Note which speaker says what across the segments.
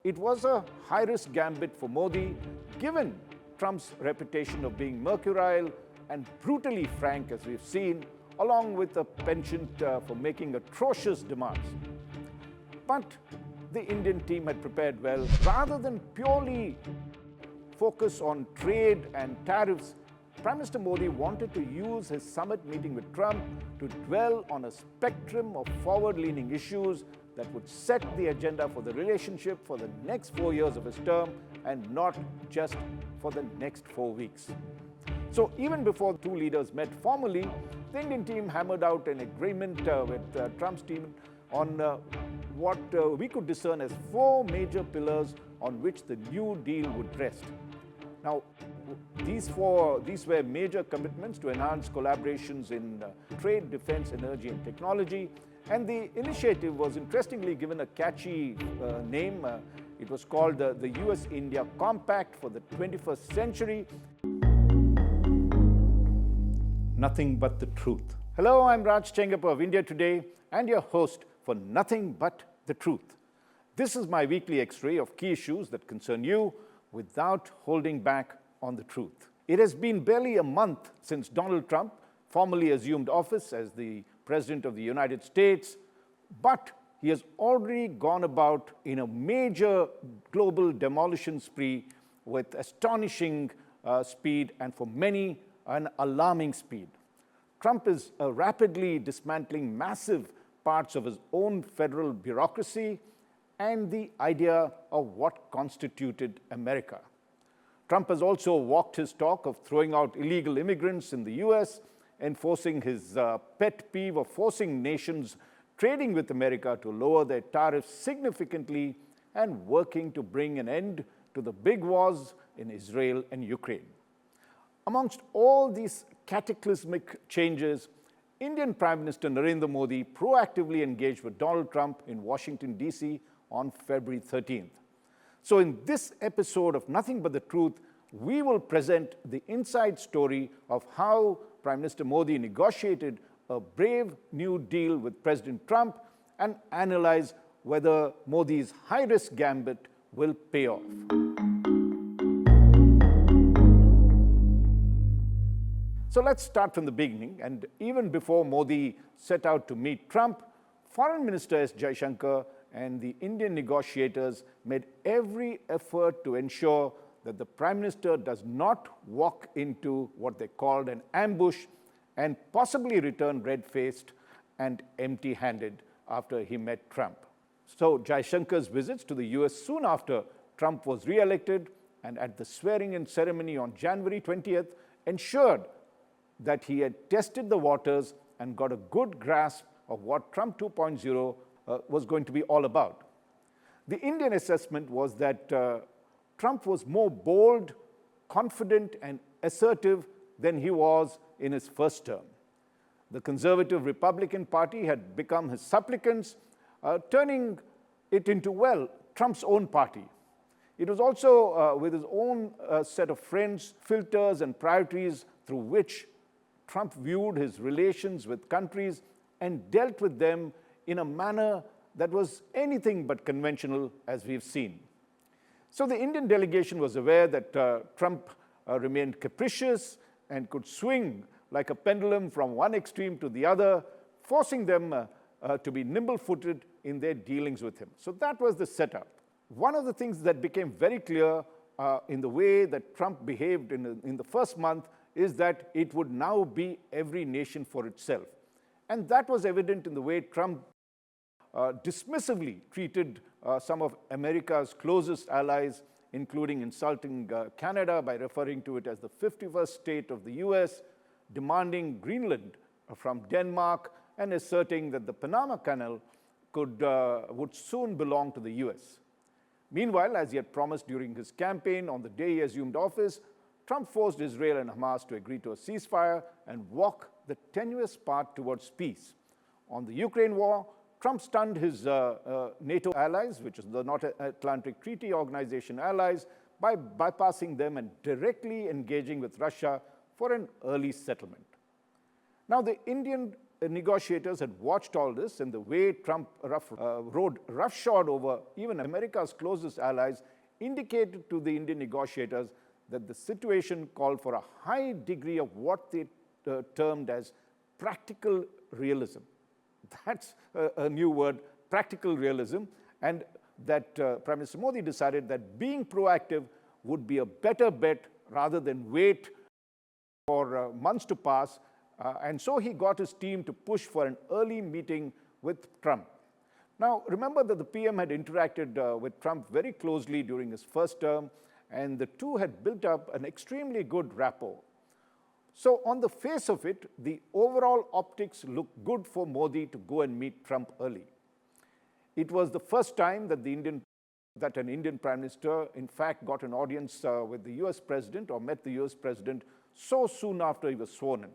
Speaker 1: It was a high-risk gambit for Modi, given Trump's reputation of being mercurial and brutally frank, as we've seen, along with a penchant for making atrocious demands. But the Indian team had prepared well. Rather than purely focus on trade and tariffs, Prime Minister Modi wanted to use his summit meeting with Trump to dwell on a spectrum of forward-leaning issues that would set the agenda for the relationship for the next 4 years of his term and not just for the next 4 weeks. So even before the two leaders met formally, the Indian team hammered out an agreement with Trump's team on what we could discern as 4 major pillars on which the New Deal would rest. Now, these were major commitments to enhance collaborations in trade, defense, energy, and technology. And the initiative was interestingly given a catchy name. It was called the US-India Compact for the 21st Century. Nothing but the truth. Hello, I'm Raj Chengappa of India Today and your host for Nothing But the Truth. This is my weekly X-ray of key issues that concern you without holding back on the truth. It has been barely a month since Donald Trump formally assumed office as the President of the United States, but he has already gone about in a major global demolition spree with astonishing speed and for many an alarming speed. Trump is rapidly dismantling massive parts of his own federal bureaucracy and the idea of what constituted America. Trump has also walked his talk of throwing out illegal immigrants in the US, enforcing his pet peeve of forcing nations trading with America to lower their tariffs significantly and working to bring an end to the big wars in Israel and Ukraine. Amongst all these cataclysmic changes, Indian Prime Minister Narendra Modi proactively engaged with Donald Trump in Washington, D.C. on February 13th. So in this episode of Nothing But the Truth, we will present the inside story of how Prime Minister Modi negotiated a brave new deal with President Trump and analyze whether Modi's high-risk gambit will pay off. So let's start from the beginning. And even before Modi set out to meet Trump, Foreign Minister S. Jaishankar and the Indian negotiators made every effort to ensure that the Prime Minister does not walk into what they called an ambush and possibly return red-faced and empty-handed after he met Trump. So Jaishankar's visits to the US soon after Trump was re-elected and at the swearing-in ceremony on January 20th ensured that he had tested the waters and got a good grasp of what Trump 2.0 was going to be all about. The Indian assessment was that Trump was more bold, confident, and assertive than he was in his first term. The conservative Republican Party had become his supplicants, turning it into, well, Trump's own party. It was also with his own set of friends, filters, and priorities through which Trump viewed his relations with countries and dealt with them in a manner that was anything but conventional, as we've seen. So the Indian delegation was aware that Trump remained capricious and could swing like a pendulum from one extreme to the other, forcing them to be nimble-footed in their dealings with him. So that was the setup. One of the things that became very clear in the way that Trump behaved in the first month is that it would now be every nation for itself. And that was evident in the way Trump dismissively treated some of America's closest allies, including insulting Canada by referring to it as the 51st state of the US, demanding Greenland from Denmark, and asserting that the Panama Canal would soon belong to the US. Meanwhile, as he had promised during his campaign on the day he assumed office, Trump forced Israel and Hamas to agree to a ceasefire and walk the tenuous path towards peace. On the Ukraine war, Trump stunned his NATO allies, which is the North Atlantic Treaty Organization allies, by bypassing them and directly engaging with Russia for an early settlement. Now, the Indian negotiators had watched all this and the way Trump rode roughshod over even America's closest allies indicated to the Indian negotiators that the situation called for a high degree of what they termed as practical realism. That's a new word, practical realism, and that Prime Minister Modi decided that being proactive would be a better bet rather than wait for months to pass. And so he got his team to push for an early meeting with Trump. Now, remember that the PM had interacted with Trump very closely during his first term, and the two had built up an extremely good rapport. So on the face of it, the overall optics looked good for Modi to go and meet Trump early. It was the first time that an Indian Prime Minister, in fact, got an audience with the US President or met the US President so soon after he was sworn in.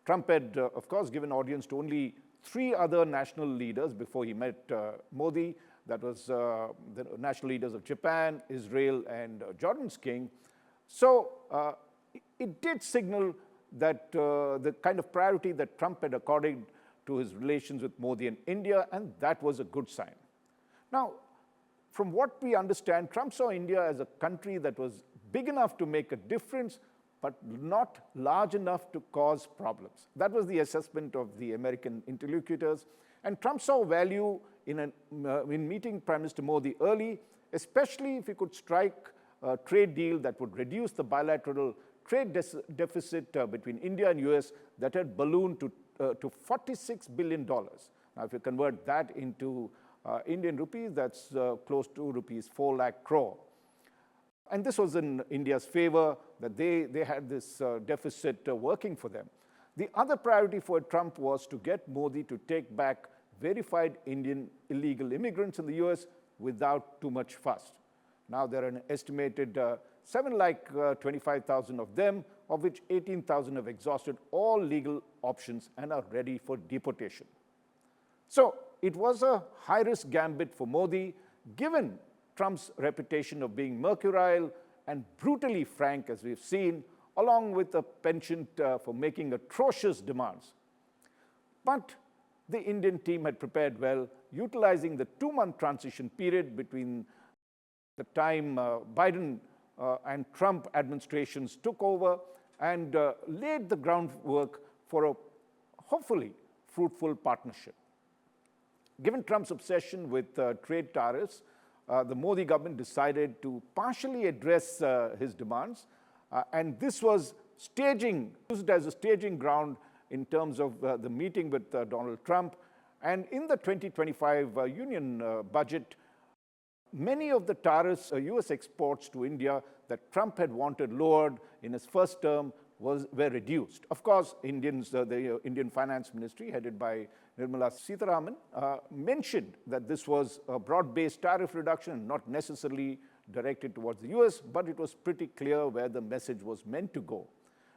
Speaker 1: Trump had, of course, given audience to only 3 other national leaders before he met Modi. That was the national leaders of Japan, Israel, and Jordan's king. So it did signal that the kind of priority that Trump had accorded to his relations with Modi and India, and that was a good sign. Now, from what we understand, Trump saw India as a country that was big enough to make a difference, but not large enough to cause problems. That was the assessment of the American interlocutors. And Trump saw value in meeting Prime Minister Modi early, especially if he could strike a trade deal that would reduce the bilateral trade deficit between India and US that had ballooned to $46 billion. Now, if you convert that into Indian rupees, that's close to rupees 4 lakh crore. And this was in India's favor, that they had this deficit working for them. The other priority for Trump was to get Modi to take back verified Indian illegal immigrants in the US without too much fuss. Now there are an estimated 7,25,000 of them, of which 18,000 have exhausted all legal options and are ready for deportation. So it was a high-risk gambit for Modi, given Trump's reputation of being mercurial and brutally frank, as we've seen, along with a penchant for making atrocious demands. But the Indian team had prepared well, utilizing the 2-month transition period between the time Biden and Trump administrations took over and laid the groundwork for a hopefully fruitful partnership. Given Trump's obsession with trade tariffs, the Modi government decided to partially address his demands, and this was used as a staging ground in terms of the meeting with Donald Trump. And in the 2025 union budget, many of the tariffs, US exports to India that Trump had wanted lowered in his first term were reduced. Of course, the Indian Finance Ministry, headed by Nirmala Sitharaman, mentioned that this was a broad-based tariff reduction, not necessarily directed towards the US, but it was pretty clear where the message was meant to go.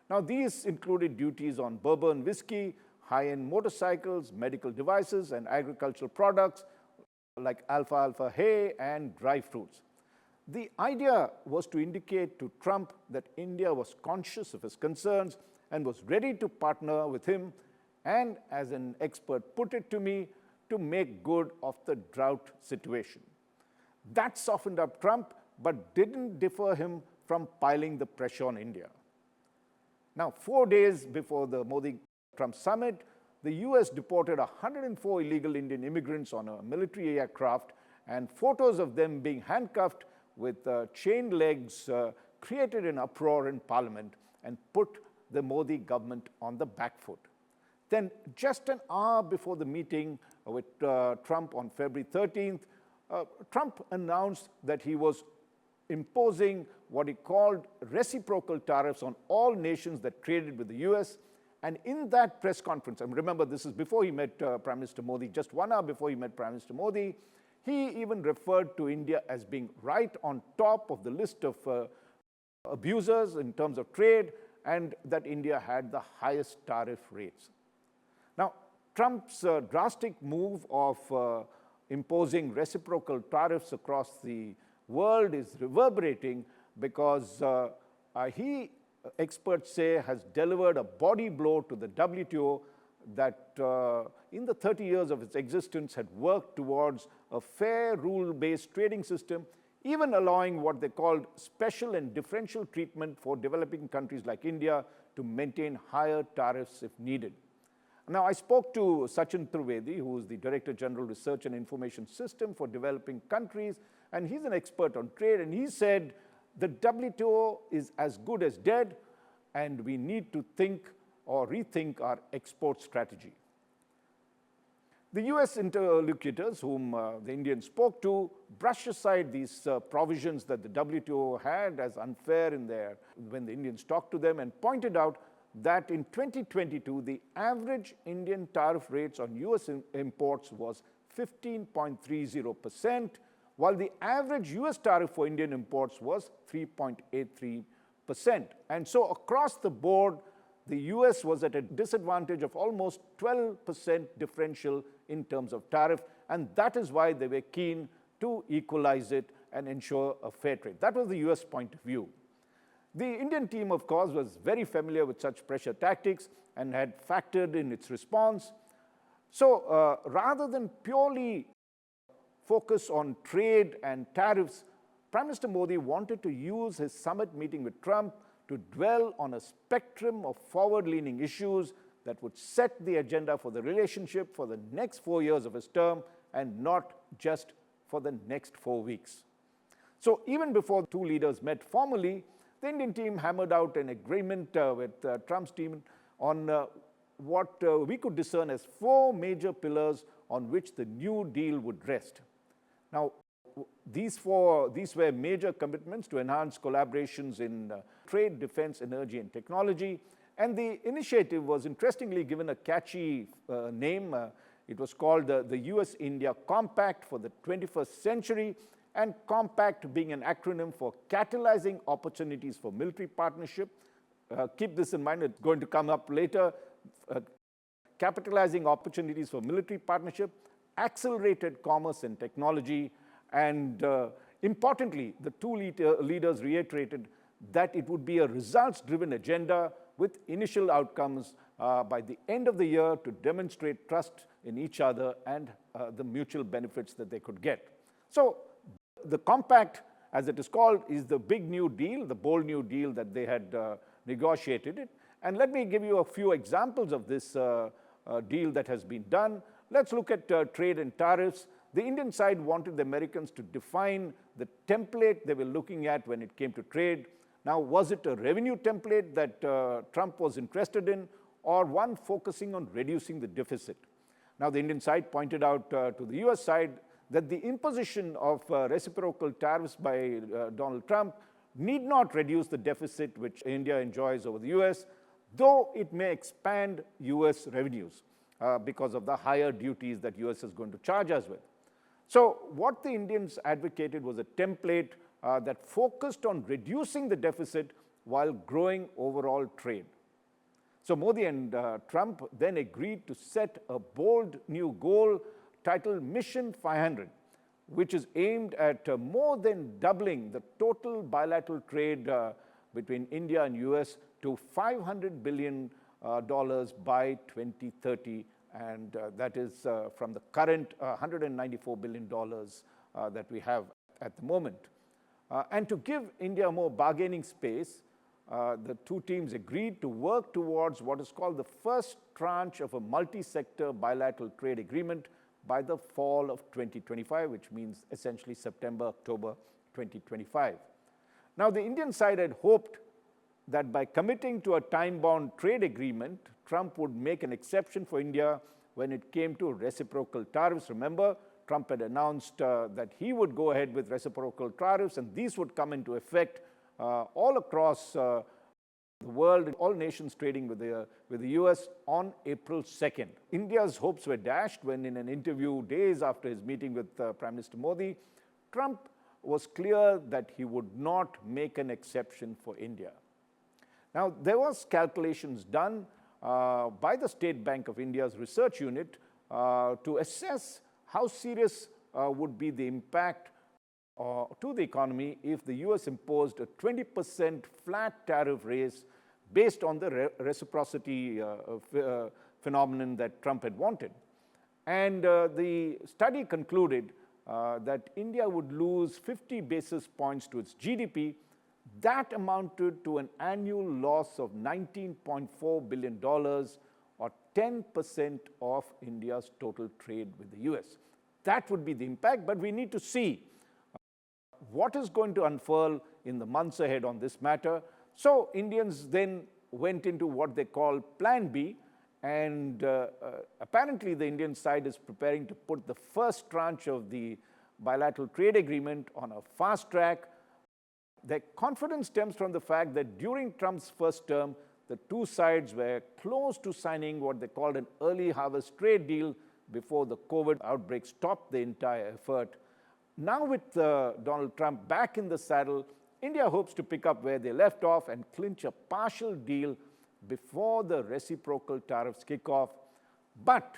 Speaker 1: Now, these included duties on bourbon whiskey, high-end motorcycles, medical devices, and agricultural products like alfalfa hay and dry fruits. The idea was to indicate to Trump that India was conscious of his concerns and was ready to partner with him, and as an expert put it to me, to make good of the drought situation. That softened up Trump, but didn't deter him from piling the pressure on India. Now, 4 days before the Modi-Trump summit, the US deported 104 illegal Indian immigrants on a military aircraft, and photos of them being handcuffed with chained legs created an uproar in Parliament and put the Modi government on the back foot. Then, just an hour before the meeting with Trump on February 13th, Trump announced that he was imposing what he called reciprocal tariffs on all nations that traded with the US. And in that press conference, and remember this is before he met Prime Minister Modi, just 1 hour before he met Prime Minister Modi, he even referred to India as being right on top of the list of abusers in terms of trade, and that India had the highest tariff rates. Now, Trump's drastic move of imposing reciprocal tariffs across the world is reverberating because experts say, has delivered a body blow to the WTO that in the 30 years of its existence had worked towards a fair rule-based trading system, even allowing what they called special and differential treatment for developing countries like India to maintain higher tariffs if needed. Now, I spoke to Sachin Trivedi, who is the Director General Research and Information System for developing countries, and he's an expert on trade, and he said the WTO is as good as dead, and we need to think or rethink our export strategy. The US interlocutors whom the Indians spoke to brushed aside these provisions that the WTO had as unfair when the Indians talked to them, and pointed out that in 2022, the average Indian tariff rates on US imports was 15.30%, while the average US tariff for Indian imports was 3.83%. And so across the board, the US was at a disadvantage of almost 12% differential in terms of tariff, and that is why they were keen to equalize it and ensure a fair trade. That was the US point of view. The Indian team, of course, was very familiar with such pressure tactics and had factored in its response. So rather than purely focus on trade and tariffs, Prime Minister Modi wanted to use his summit meeting with Trump to dwell on a spectrum of forward-leaning issues that would set the agenda for the relationship for the next 4 years of his term and not just for the next 4 weeks. So even before the two leaders met formally, the Indian team hammered out an agreement with Trump's team on what we could discern as 4 major pillars on which the New Deal would rest. Now, these were major commitments to enhance collaborations in trade, defense, energy, and technology. And the initiative was interestingly given a catchy name. It was called the US-India Compact for the 21st century, and Compact being an acronym for Catalyzing Opportunities for Military Partnership. Keep this in mind, it's going to come up later. Capitalizing opportunities for military partnership, accelerated commerce and technology, and importantly, the two leaders reiterated that it would be a results-driven agenda with initial outcomes by the end of the year to demonstrate trust in each other and the mutual benefits that they could get. So the compact, as it is called, is the big new deal, the bold new deal that they had negotiated. And let me give you a few examples of this deal that has been done. Let's look at trade and tariffs. The Indian side wanted the Americans to define the template they were looking at when it came to trade. Now, was it a revenue template that Trump was interested in, or one focusing on reducing the deficit? Now, the Indian side pointed out to the US side that the imposition of reciprocal tariffs by Donald Trump need not reduce the deficit which India enjoys over the US, though it may expand US revenues because of the higher duties that US is going to charge us with. So what the Indians advocated was a template that focused on reducing the deficit while growing overall trade. So Modi and Trump then agreed to set a bold new goal titled Mission 500, which is aimed at more than doubling the total bilateral trade between India and US to $500 billion by 2030, and that is from the current $194 billion that we have at the moment. And to give India more bargaining space, the two teams agreed to work towards what is called the first tranche of a multi-sector bilateral trade agreement by the fall of 2025, which means essentially September, October 2025. Now, the Indian side had hoped that by committing to a time-bound trade agreement, Trump would make an exception for India when it came to reciprocal tariffs. Remember, Trump had announced that he would go ahead with reciprocal tariffs, and these would come into effect all across the world, all nations trading with the US on April 2nd. India's hopes were dashed when, in an interview days after his meeting with Prime Minister Modi, Trump was clear that he would not make an exception for India. Now, there was calculations done by the State Bank of India's research unit to assess how serious would be the impact to the economy if the US imposed a 20% flat tariff raise based on the reciprocity phenomenon that Trump had wanted. And the study concluded that India would lose 50 basis points to its GDP. That amounted to an annual loss of $19.4 billion, or 10% of India's total trade with the US. That would be the impact, but we need to see what is going to unfurl in the months ahead on this matter. So Indians then went into what they call Plan B, and apparently the Indian side is preparing to put the first tranche of the bilateral trade agreement on a fast track. Their confidence stems from the fact that during Trump's first term, the two sides were close to signing what they called an early harvest trade deal before the COVID outbreak stopped the entire effort. Now with Donald Trump back in the saddle, India hopes to pick up where they left off and clinch a partial deal before the reciprocal tariffs kick off. But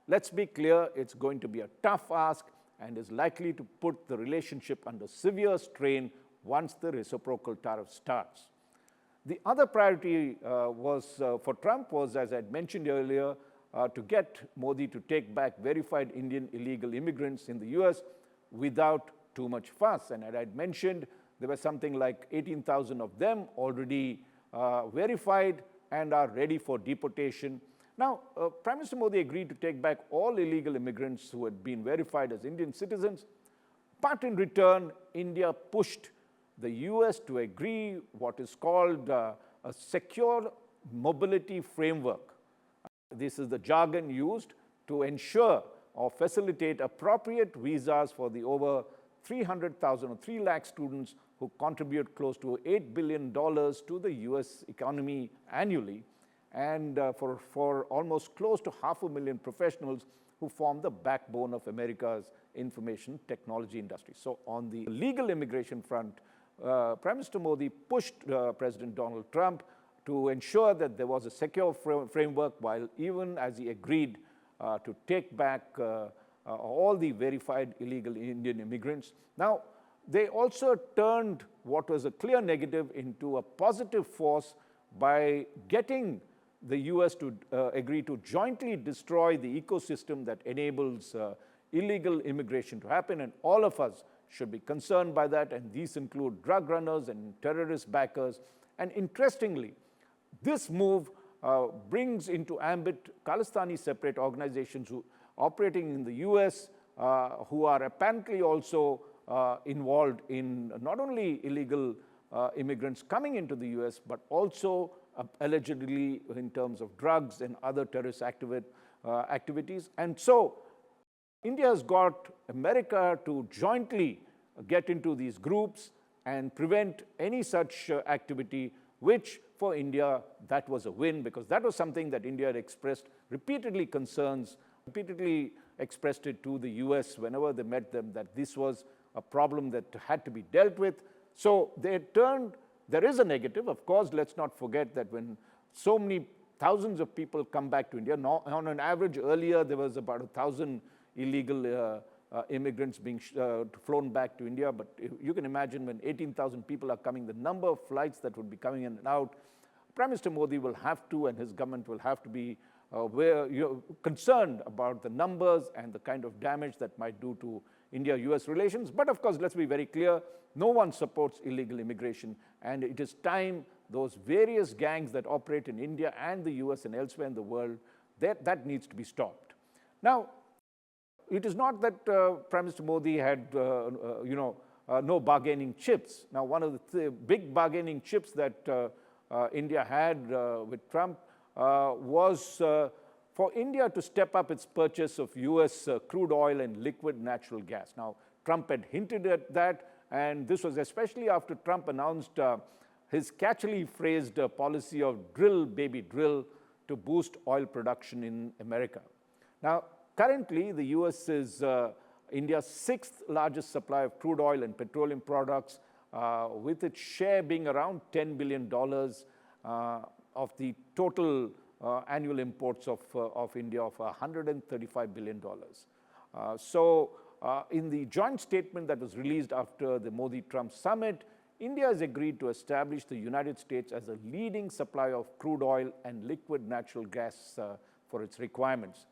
Speaker 1: let's be clear, it's going to be a tough ask and is likely to put the relationship under severe strain once the reciprocal tariff starts. The other priority for Trump was, as I had mentioned earlier, to get Modi to take back verified Indian illegal immigrants in the US without too much fuss. And as I had mentioned, there were something like 18,000 of them already verified and are ready for deportation. Now, Prime Minister Modi agreed to take back all illegal immigrants who had been verified as Indian citizens, but in return, India pushed the US to agree what is called a secure mobility framework. This is the jargon used to ensure or facilitate appropriate visas for the over 300,000 or 3 lakh students who contribute close to $8 billion to the US economy annually, and for almost close to 500,000 professionals who form the backbone of America's information technology industry. So on the legal immigration front, Prime Minister Modi pushed President Donald Trump to ensure that there was a secure framework, while even as he agreed to take back all the verified illegal Indian immigrants. Now, they also turned what was a clear negative into a positive force by getting the US to agree to jointly destroy the ecosystem that enables illegal immigration to happen, and all of us should be concerned by that, and these include drug runners and terrorist backers. And interestingly, this move brings into ambit Khalistani separate organizations who operating in the US who are apparently also involved in not only illegal immigrants coming into the US, but also allegedly in terms of drugs and other terrorist activities. And so India has got America to jointly get into these groups and prevent any such activity, which for India, that was a win, because that was something that India had expressed repeatedly repeatedly expressed it to the US whenever they met them, that this was a problem that had to be dealt with. So they turned, there is a negative, of course. Let's not forget that when so many thousands of people come back to India, on an average earlier there was about 1,000 illegal immigrants being flown back to India, but you can imagine when 18,000 people are coming, the number of flights that would be coming in and out. Prime Minister Modi will have to, and his government will have to be concerned about the numbers and the kind of damage that might do to India-US relations. But of course, let's be very clear, no one supports illegal immigration, and it is time those various gangs that operate in India and the US and elsewhere in the world, that needs to be stopped. Now, it is not that Prime Minister Modi had, no bargaining chips. Now, one of the big bargaining chips that India had with Trump was for India to step up its purchase of US crude oil and liquid natural gas. Now, Trump had hinted at that, and this was especially after Trump announced his catchily phrased policy of drill, baby, drill, to boost oil production in America. Now, currently, the US is India's 6th largest supplier of crude oil and petroleum products, with its share being around $10 billion of the total annual imports of India of $135 billion. In the joint statement that was released after the Modi-Trump summit, India has agreed to establish the United States as a leading supplier of crude oil and liquid natural gas for its requirements.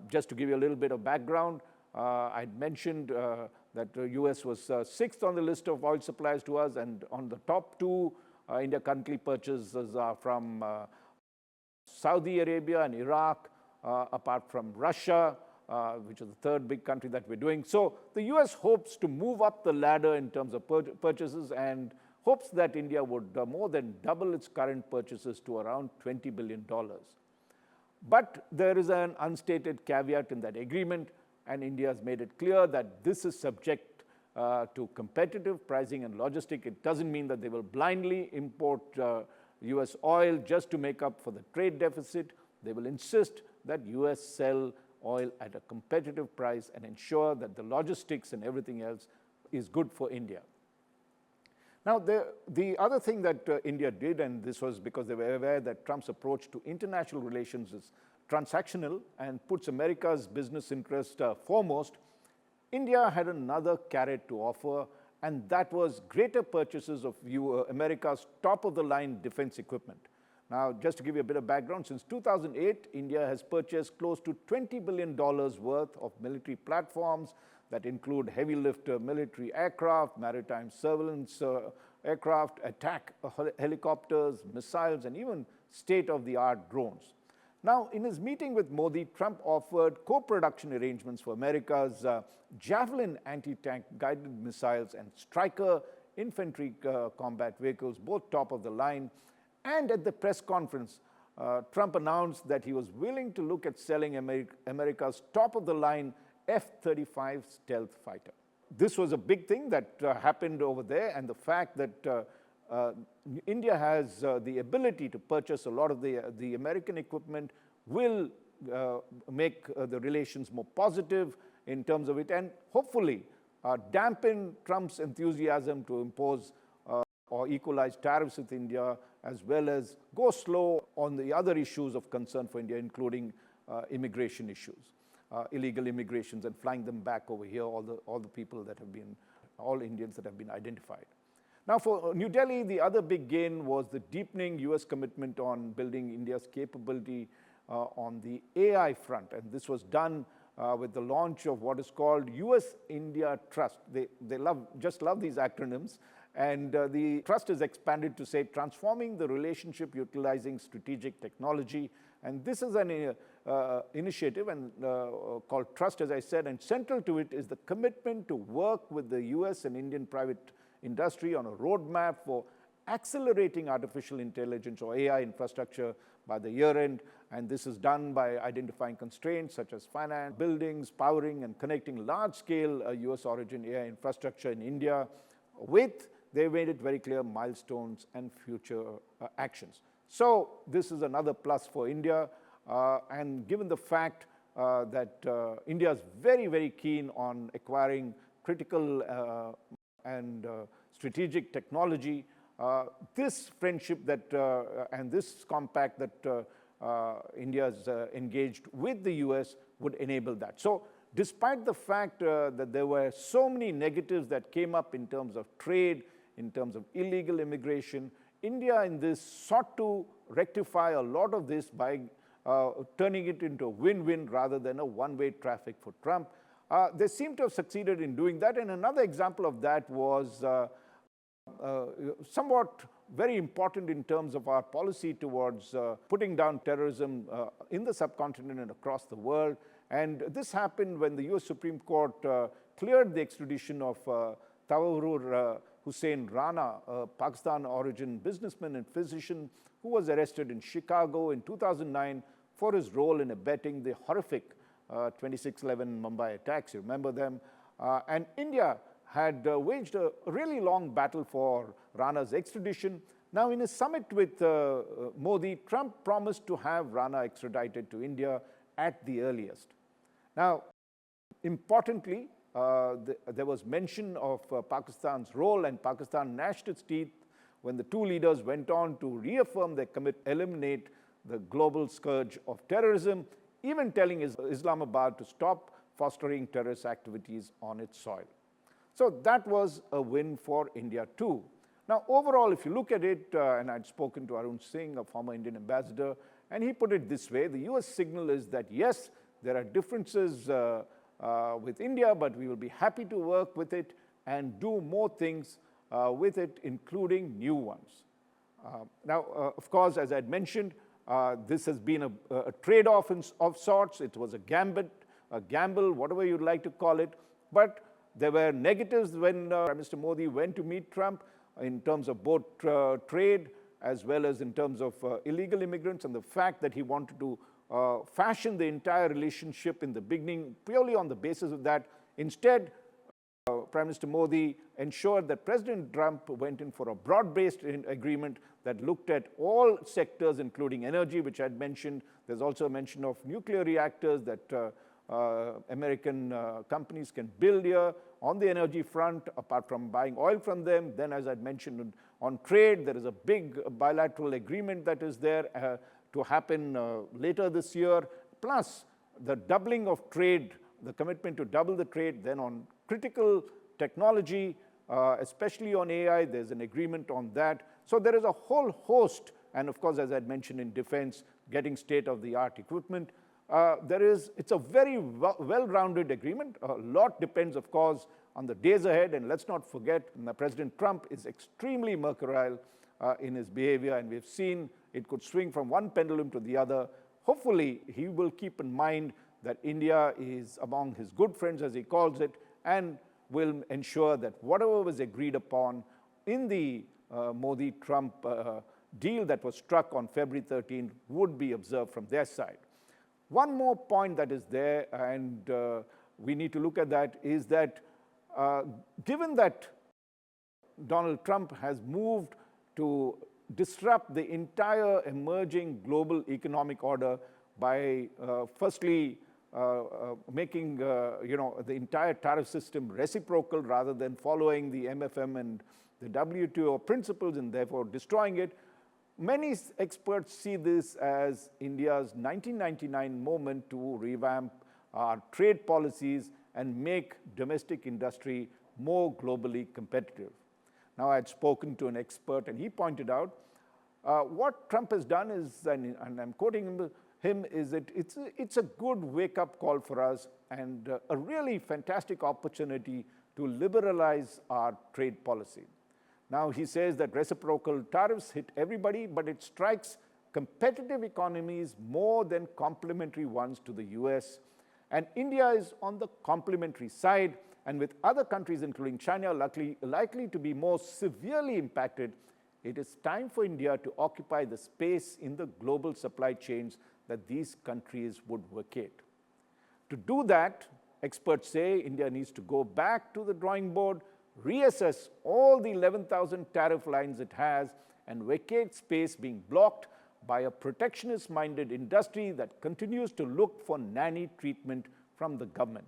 Speaker 1: Just to give you a little bit of background, I'd mentioned that the US was sixth on the list of oil suppliers to us, and on the top two India currently purchases are from Saudi Arabia and Iraq, apart from Russia, which is the third big country that we're doing. So the US hopes to move up the ladder in terms of purchases and hopes that India would more than double its current purchases to around $20 billion. But there is an unstated caveat in that agreement, and India has made it clear that this is subject to competitive pricing and logistics. It doesn't mean that they will blindly import US oil just to make up for the trade deficit. They will insist that US sell oil at a competitive price and ensure that the logistics and everything else is good for India. Now, the other thing that India did, and this was because they were aware that Trump's approach to international relations is transactional and puts America's business interest foremost, India had another carrot to offer, and that was greater purchases of America's top-of-the-line defense equipment. Now, just to give you a bit of background, since 2008, India has purchased close to $20 billion worth of military platforms that include heavy-lift military aircraft, maritime surveillance aircraft, attack helicopters, missiles, and even state-of-the-art drones. Now, in his meeting with Modi, Trump offered co-production arrangements for America's Javelin anti-tank guided missiles and Stryker infantry combat vehicles, both top of the line. And at the press conference, Trump announced that he was willing to look at selling America's top-of-the-line F-35 stealth fighter. This was a big thing that happened over there, and the fact that India has the ability to purchase a lot of the American equipment will make the relations more positive in terms of it, and hopefully dampen Trump's enthusiasm to impose or equalize tariffs with India, as well as go slow on the other issues of concern for India, including immigration issues, illegal immigrations, and flying them back over here, all the people that have been, all Indians that have been identified. Now, for New Delhi, the other big gain was the deepening US commitment on building India's capability on the AI front, and this was done with the launch of what is called US-India Trust. They just love these acronyms. And the trust is expanded to say transforming the relationship utilizing strategic technology. And this is an initiative and called Trust, as I said, and central to it is the commitment to work with the US and Indian private industry on a roadmap for accelerating artificial intelligence or AI infrastructure by the year end. And this is done by identifying constraints such as finance, buildings, powering, and connecting large-scale US origin AI infrastructure in India with, they made it very clear, milestones and future actions. So this is another plus for India. And given the fact that India is very, very keen on acquiring critical and strategic technology, this friendship that and this compact that India is engaged with the US would enable that. So despite the fact that there were so many negatives that came up in terms of trade, in terms of illegal immigration, India in this sought to rectify a lot of this by turning it into a win-win rather than a one-way traffic for Trump. They seem to have succeeded in doing that, and another example of that was somewhat very important in terms of our policy towards putting down terrorism in the subcontinent and across the world. And this happened when the US Supreme Court cleared the extradition of Tawahur Hussain Rana, a Pakistan-origin businessman and physician who was arrested in Chicago in 2009 for his role in abetting the horrific 26/11 Mumbai attacks. You remember them? And India had waged a really long battle for Rana's extradition. Now, in a summit with Modi, Trump promised to have Rana extradited to India at the earliest. Now, importantly, there was mention of Pakistan's role, and Pakistan gnashed its teeth when the two leaders went on to reaffirm their commitment to eliminate the global scourge of terrorism, even telling Islamabad to stop fostering terrorist activities on its soil. So that was a win for India too. Now, overall, if you look at it, and I'd spoken to Arun Singh, a former Indian ambassador, And he put it this way: the US signal is that yes, there are differences with India, but we will be happy to work with it and do more things with it, including new ones. Now, of course, as I had mentioned, this has been a trade-off of sorts. It was a gambit, a gamble, whatever you'd like to call it. But there were negatives when Prime Minister Modi went to meet Trump in terms of both trade as well as in terms of illegal immigrants, and the fact that he wanted to fashion the entire relationship in the beginning purely on the basis of that. Instead, Prime Minister Modi ensured that President Trump went in for a broad-based agreement that looked at all sectors, including energy, which I had mentioned. There's also a mention of nuclear reactors that American companies can build here. On the energy front, apart from buying oil from them, then as I mentioned on trade, there is a big bilateral agreement that is there to happen later this year, plus the doubling of trade, the commitment to double the trade. Then on critical technology, especially on AI, there's an agreement on that. So there is a whole host, and of course, as I mentioned in defense, getting state-of-the-art equipment. It's a very well-rounded agreement. A lot depends, of course, on the days ahead, and let's not forget, President Trump is extremely mercurial in his behavior, and we've seen it could swing from one pendulum to the other. Hopefully, he will keep in mind that India is among his good friends, as he calls it, and will ensure that whatever was agreed upon in the Modi-Trump deal that was struck on February 13th would be observed from their side. One more point that is there, and we need to look at that, is that given that Donald Trump has moved to disrupt the entire emerging global economic order by firstly making the entire tariff system reciprocal rather than following the MFM and the WTO principles and therefore destroying it. Many experts see this as India's 1999 moment to revamp our trade policies and make domestic industry more globally competitive. Now, I had spoken to an expert, and he pointed out what Trump has done is, and I'm quoting him, is that it's a good wake-up call for us and a really fantastic opportunity to liberalize our trade policy. Now, he says that reciprocal tariffs hit everybody, but it strikes competitive economies more than complementary ones to the US. And India is on the complementary side, and with other countries, including China, likely to be more severely impacted, it is time for India to occupy the space in the global supply chains that these countries would vacate. To do that, experts say India needs to go back to the drawing board, reassess all the 11,000 tariff lines it has, and vacate space being blocked by a protectionist-minded industry that continues to look for nanny treatment from the government.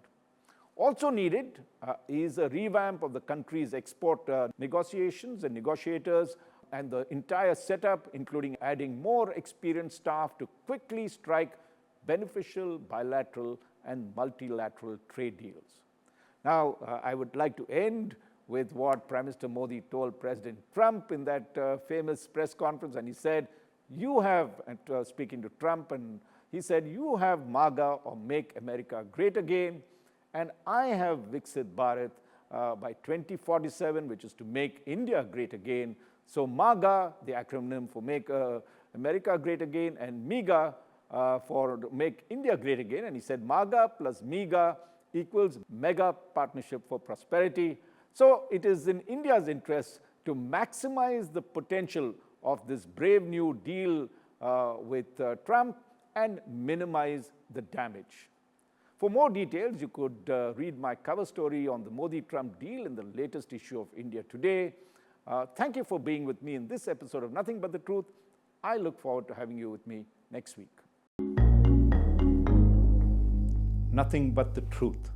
Speaker 1: Also needed is a revamp of the country's export negotiations and negotiators and the entire setup, including adding more experienced staff to quickly strike beneficial bilateral and multilateral trade deals. Now, I would like to end with what Prime Minister Modi told President Trump in that famous press conference, and he said, you have, speaking to Trump, and he said, you have MAGA, or Make America Great Again, and I have Viksit Bharat by 2047, which is to make India great again. So MAGA, the acronym for Make America Great Again, and MEGA for Make India Great Again. And he said MAGA plus MEGA equals Mega Partnership for Prosperity. So it is in India's interest to maximize the potential of this brave new deal with Trump and minimize the damage. For more details, you could read my cover story on the Modi-Trump deal in the latest issue of India Today. Thank you for being with me in this episode of Nothing But the Truth. I look forward to having you with me next week. Nothing but the truth.